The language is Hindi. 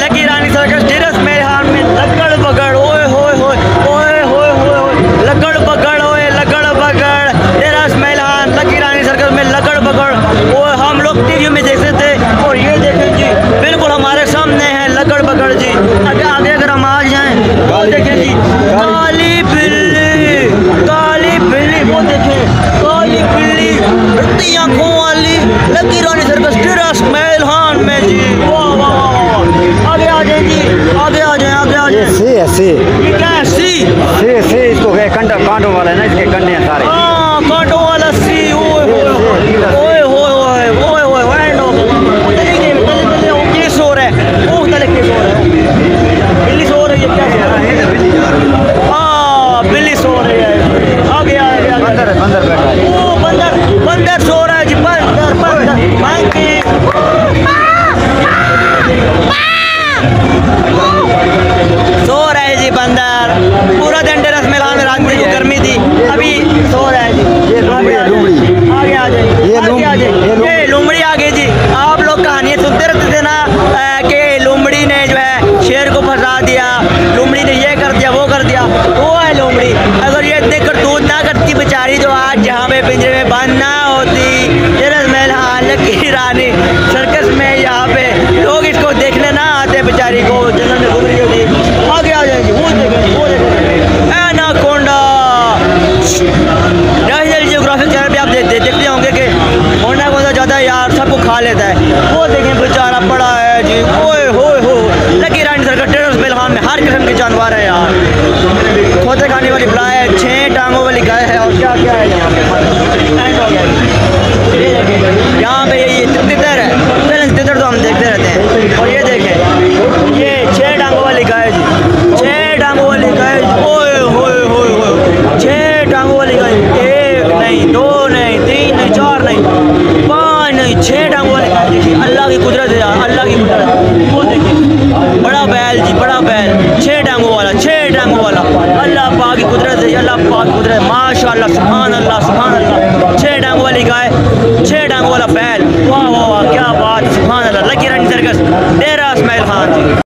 लकी रानी सर्कस डेरस मेलहान में लगड़ बगड़ ओए होए होए ओए होए होए लगड़ बगड़ ओए लगड़ बगड़ डेरस मेलहान लकी रानी सर्कस में लगड़ बगड़ ओए हम लोग टीवी में देखते थे और ये देखें जी बिल्कुल हमारे सामने है लगड़ बगड़ जी। आगे आगे अगर हम आ जाएं वो देखें जी काली बिल्ली वो देखें काली बिल्ली रत्ती आंखों वाली लकी रानी सर्कस डेरस मेलहान में जी। वाह वाह वाह आगे आ जाए जी आगे आ जाए आगे आ जाए। सी है सी ये क्या है सी इसको कांटों वाला है ना, इसके कंडे हैं सारे। हाँ कांटों वाला सी ओए होए ओए होए ओए होए ओए नो तले वो क्या सो रहा है वो तले क्या सो रहा है बिल्ली सो रही है क्या सो रहा है। हाँ बिल्ली सो रही है आगे आगे बंदर बैठा है। ओ बंदर सो रहा है जी बंदर सो रहा है जी बंदर पूरा दिन डेरस मेलहान में रात में जो गर्मी थी अभी सो रहा है जी। ये लोमड़ी आगे आ जाए ये लोमड़ी आ गई जी। आप लोग कहानियाँ सुनते रहते थे ना कि लोमड़ी ने जो है शेर को फंसा दिया, लोमड़ी ने ये कर दिया वो कर दिया, वो है लोमड़ी। अगर ये इतने करतूत ना करती बेचारी तो आज जहाँ पे पिंजरे में बंद ना होती डेरस मेलहान लकी रानी सर्कस में यहाँ पे लोग इसको देखने ना आते बेचारी को जंगल में घूम रही होती। आगे आ जाएंगे वो देखें एनाकोंडा। नेशनल जियोग्राफिक चैनल पे आप देखते होंगे कि एनाकोंडा ज़्यादा यार सबको खा लेता है। वो देखें बेचारा पड़ा है जी ओए होए हो लकी रानी सर्कस डेरस मेलहान में हर किस्म के जानवर है यार। खोते खाने वाली फ्लाई है, 6 टांगों वाली गाय है और क्या क्या है यहाँ पे ये तितर है चलें तितर तो हम देखते रहते हैं। और ये देखें ये 6 टांगों वाली गाय जी 6 टांगों वाली गाय ओए होए होए होए 6 टांगों वाली गाय 1 नहीं 2 नहीं 3 नहीं 4 नहीं 5 नहीं 6 टांगों वाली गाय देखिए। अल्लाह की कुदरत है यार अल्लाह की कुदरत। वो देखिए बड़ा बैल जी बड़ा बैल 6 टांगों वाला अल्लाह पाक की कुदरत है अल्लाह पाक की कुदरत माशाअल्लाह सुभान अल्लाह 6 टांगों वाली गाय 6 टांगों वाला बैल वाह वाह वाह क्या बात सुभान अल्लाह लकी रानी सर्कस डेरस मेलहान जी।